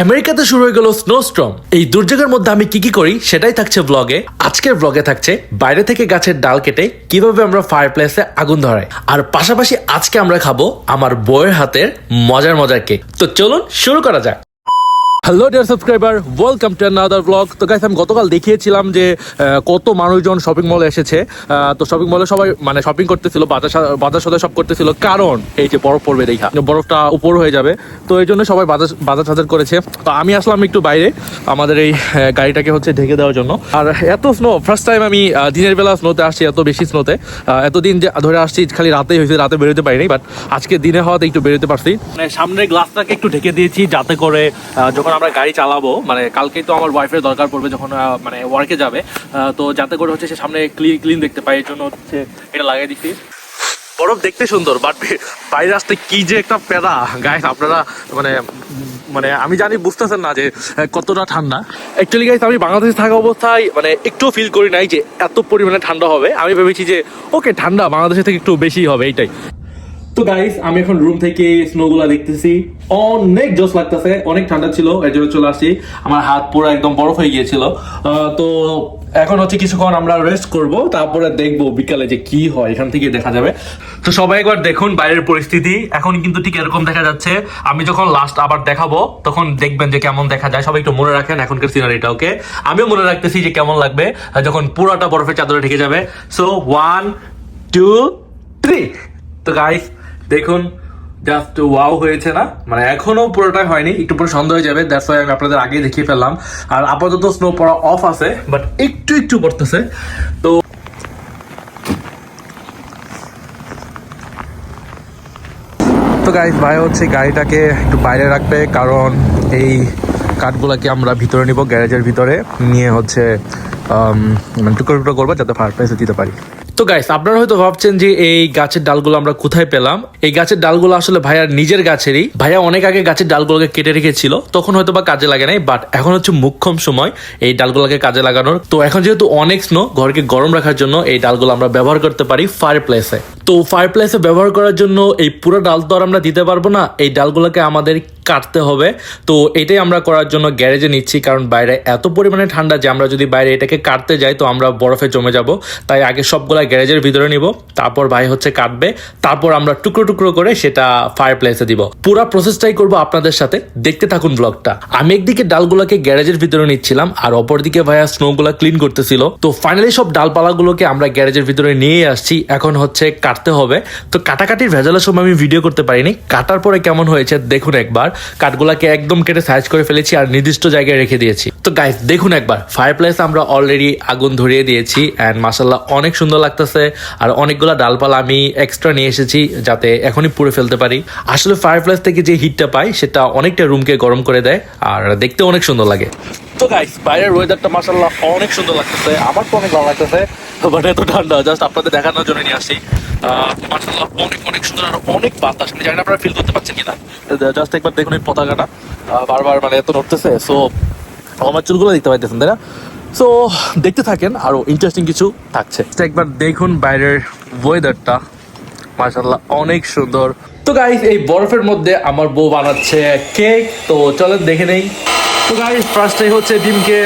আমেরিকাতে শুরু হয়ে গেল স্নোস্টর্ম। এই দুর্যোগের মধ্যে আমি কি করি সেটাই থাকছে ব্লগে। আজকের ব্লগে থাকছে বাইরে থেকে গাছের ডাল কেটে কিভাবে আমরা ফায়ার প্লেসে আগুন ধরাই, আর পাশাপাশি আজকে আমরা খাবো আমার বউয়ের হাতের মজার কেক। তো চলুন শুরু করা যাক। Hello dear subscriber, welcome to another blog. তো গাইস, আমি গতকাল দেখিয়েছিলাম যে কত মানুষজন শপিং মলে এসেছে। তো শপিং মলে সবাই মানে শপিং করতেছিল, বাজার সদাই সব করতেছিল, কারণ এই যে বরফ পড়বে দেখা, বরফটা উপর হয়ে যাবে। তো এই জন্য সবাই বাজার করেছে। তো আমি আসলাম একটু বাইরে আমাদের এই গাড়িটাকে হচ্ছে ঢেকে দেওয়ার জন্য। আর এত স্নো, ফার্স্ট টাইম আমি দিনের বেলা স্নোতে আসছি, এত বেশি স্নোতে। এতদিন যে ধরে আসছি খালি রাতেই হয়েছে, রাতে বেরোতে পারিনি, বাট আজকে দিনে হওয়াতে একটু বেরোতে পারছি। মানে সামনের গ্লাসটাকে একটু ঢেকে দিয়েছি যাতে করে যখন আমরা গাড়ি চালাবো, মানে কালকেই তো আমার ওয়াইফের দরকার পড়বে যখন মানে ওয়ার্কে যাবে, তো যাতে করে হচ্ছে সে সামনে ক্লিন দেখতে পাই, এই জন্য হচ্ছে এটা লাগিয়ে দিচ্ছি। বরফ দেখতে সুন্দর, বাট বাইরে আসতে কি যে একটা প্যারা গাইস, আপনারা মানে আমি জানি বুঝতেছেন না যে কতটা ঠান্ডা। অ্যাকচুয়ালি গাইস, আমি বাংলাদেশে থাকা অবস্থায় মানে একটু ফিল করি নাই যে এত পরিমাণে ঠান্ডা হবে। আমি ভেবেছি যে ওকে ঠান্ডা বাংলাদেশের থেকে একটু বেশি হবে, এইটাই। তো গাইস, আমি এখন রুম থেকে স্নোগুলা দেখতেছি, অনেক জোস লাগতেছে, অনেক ঠান্ডা ছিল, এর জন্য চলে আসছি। আমার হাত পুরো একদম বরফ হয়ে গিয়েছিল। তো এখন হচ্ছে কিছুক্ষণ আমরা রেস্ট করব, তারপরে দেখবো বিকালে যে কি হয়, এখান থেকে দেখা যাবে। তো সবাই একবার দেখুন বাইরের পরিস্থিতি, এখন কিন্তু ঠিক এরকম দেখা যাচ্ছে। আমি যখন লাস্ট আবার দেখাবো তখন দেখবেন যে কেমন দেখা যায়। সবাই একটু মনে রাখেন এখনকার সিনারিটা, ওকে? আমিও মনে রাখতেছি যে কেমন লাগবে যখন পুরোটা বরফের চাদরে ঢেকে যাবে। সো 1 2 3। তো গাইস দেখুন, জাস্ট ওয়াও হয়েছে না? মানে এখনো পুরোটাই হয়নি, একটু পরে সন্ধ্যা হয়ে যাবে, দ্যাটস ওয়াই আমি আপনাদের আগেই দেখিয়ে ফেললাম। আর আপাতত স্নো পড়া অফ আছে, বাট একটু পড়তেছে। তো গাইস, ভাই হচ্ছে গাড়িটাকে একটু বাইরে রাখবে, কারণ এই কাঠগুলাকে আমরা ভিতরে নিব, গ্যারেজের ভিতরে নিয়ে হচ্ছে মানে টুকরো করবো যাতে ফায়ার প্লেসে দিতে পারি। তো গাইস, আপনারা হয়তো ভাবছেন যে এই গাছের ডালগুলো আমরা কোথায় পেলাম। এই গাছের ডালগুলো আসলে ভাইয়ার নিজের গাছেরই। ভাইয়া অনেক আগে গাছের ডালগুলোকে কেটে রেখেছিল, তখন হয়তো বা কাজে লাগে নাই, বাট এখন হচ্ছে মুখ্যম সময় এই ডালগুলোকে কাজে লাগানোর। তো এখন যেহেতু অনেক স্নো, ঘরকে গরম রাখার জন্য এই ডালগুলো আমরা ব্যবহার করতে পারি ফায়ার প্লেসে। তো ফায়ার প্লেসে ব্যবহার করার জন্য এই পুরো ডাল তো আর আমরা দিতে পারবো না, এই ডালগুলোকে আমাদের কাটতে হবে। তো এটাই আমরা করার জন্য গ্যারেজে নিচ্ছি, কারণ বাইরে এত পরিমাণে ঠান্ডা যে আমরা যদি বাইরে এটাকে কাটতে যাই তো আমরা বরফে জমে যাব। তাই আগে সবগুলা গ্যারেজের ভিতরে নিব, তারপর ভাই হচ্ছে কাটবে, তারপর আমরা টুকরো করে সেটা ফায়ার প্লেসে দিব। পুরো প্রসেসটাই করব আপনাদের সাথে, দেখতে থাকুন ব্লগটা। আমি একদিকে ডালগুলোকে গ্যারেজের ভিতরে নিচ্ছিলাম, আর অপরদিকে ভাইয়া স্নোগুলা ক্লিন করতেছিল। তো ফাইনালি সব ডালপালাগুলোকে আমরা গ্যারেজের ভিতরে নিয়ে আসছি, এখন হচ্ছে কাটতে হবে। তো কাটাকাটির ভেজালের সময় আমি ভিডিও করতে পারিনি, কাটার পরে কেমন হয়েছে দেখুন একবার। কাঠগুলাকে একদম কেটে সাইজ করে ফেলেছি আর নির্দিষ্ট জায়গায় রেখে দিয়েছি। তো গাইস দেখুন একবার, ফায়ার প্লেস আমরা অলরেডি আগুন ধরিয়ে দিয়েছি, এন্ড মাশাআল্লাহ অনেক সুন্দর লাগতেছে। আর অনেকগুলা ডালপালা আমি এক্সট্রা নিয়ে এসেছি যাতে এখনই পুড়ে ফেলতে পারি। আসলে ফায়ার প্লেস থেকে যে হিটটা পাই সেটা অনেকটা রুমকে গরম করে দেয় আর দেখতে অনেক সুন্দর লাগে। তো গাইস, বাইরের ওয়েদারটা মাশাআল্লাহ অনেক সুন্দর লাগতেছে, আমার তো অনেক ভালো লাগতেছে, বাট এত ঠান্ডা জাস্ট আপনাদের দেখানোর জন্য নিয়ে আসছি। মাশাআল্লাহ অনেক সুন্দর আর অনেক বাতাস, আমি জানি না আপনারা ফিল করতে পারছেন কিনা। জাস্ট একবার দেখুন এই পতাকাটা বারবার মানে এত নড়তেছে। সো আমার চুলগুলো দেখতে পাইতেছেন, তাই না? সো দেখতে থাকেন, আরো ইন্টারেস্টিং কিছু থাকছে। একবার দেখুন বাইরের ওয়েদারটা, মাশাআল্লাহ অনেক সুন্দর। তো গাইস, এই বরফের মধ্যে আমার বউ বানাচ্ছে কেক, তো চলেন দেখে নেই। তো গাইস, ফার্স্টে হচ্ছে ডিমকে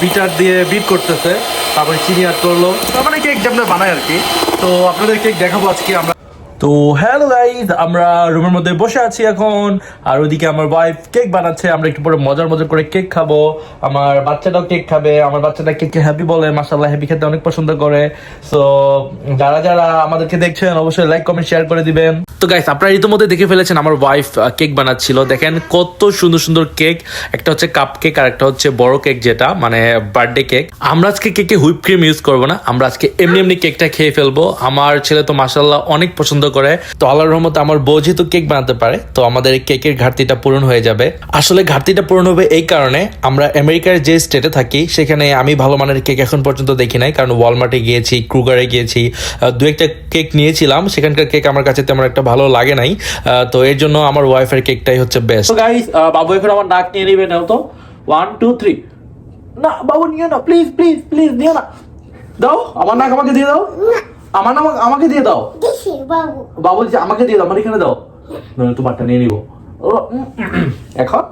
বিটার দিয়ে বিট করতেছে, তারপরে চিনি অ্যাড করলো, তার মানে কেক যেমন বানায় আর কি। তো আপনাদের কেক দেখাবো আজকে আমরা। তো হ্যালো গাইস, আমরা রুমের মধ্যে বসে আছি এখন, আর ওইদিকে আমার ওয়াইফ কেক বানাচ্ছে। আমরা একটু পরে মজার করে কেক খাবো, আমার বাচ্চাটাও কেক খাবে। আমার বাচ্চাটা কেককে হ্যাপি বলে, মাশাআল্লাহ হ্যাপি খেতে অনেক পছন্দ করে। সো যারা আমাদেরকে দেখছেন অবশ্যই লাইক কমেন্ট শেয়ার করে দিবেন। তো গাইস, আপনারা ইতিমধ্যে দেখে ফেলেছেন আমার ওয়াইফ কেক বানাচ্ছিল, দেখেন কত সুন্দর কেক। একটা হচ্ছে কাপ কেক আর একটা হচ্ছে বড় কেক, যেটা মানে বার্থডে কেক। আমরা আজকে কেকে হুইপ ক্রিম ইউজ করবো না, আমরা আজকে এমনি কেকটা খেয়ে ফেলবো। আমার ছেলে তো মাশাআল্লাহ অনেক পছন্দ করে। তো আল্লাহর রহমতে আমার বউ যেহেতু কেক বানাতে পারে, তো আমাদের এই কেকের ঘাটতিটা পূরণ হয়ে যাবে। আসলে ঘাটতিটা পূরণ হবে এই কারণে, আমরা আমেরিকার যে স্টেটে থাকি সেখানে আমি ভালো মানের কেক এখন পর্যন্ত দেখি নাই, কারণ ওয়ালমার্টে গিয়েছি, ক্রুগারে গিয়েছি, দু একটা কেক নিয়েছিলাম, সেখানকার কেক আমার কাছে তেমন একটা ভালো লাগে নাই। তো এর জন্য আমার ওয়াইফের কেকটাই হচ্ছে বেস্ট। তো গাইস, বাবু এখন আমার নাক নিয়ে নেবে, নাও তো 1 2 3। না বাবু নিয়ে নাও, প্লিজ নিয়ে না, দাও আমার নাক আমাকে দিয়ে দাও, আমার নাম আমাকে দিয়ে দাও। বাবু আমাকে দিয়ে দাও, আমার এখানে দাও, তোমারটা নিয়ে নিবো এখন।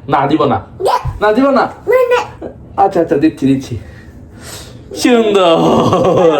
না দিব না, না দিব না। আচ্ছা আচ্ছা দিচ্ছি দিচ্ছি। সুন্দর।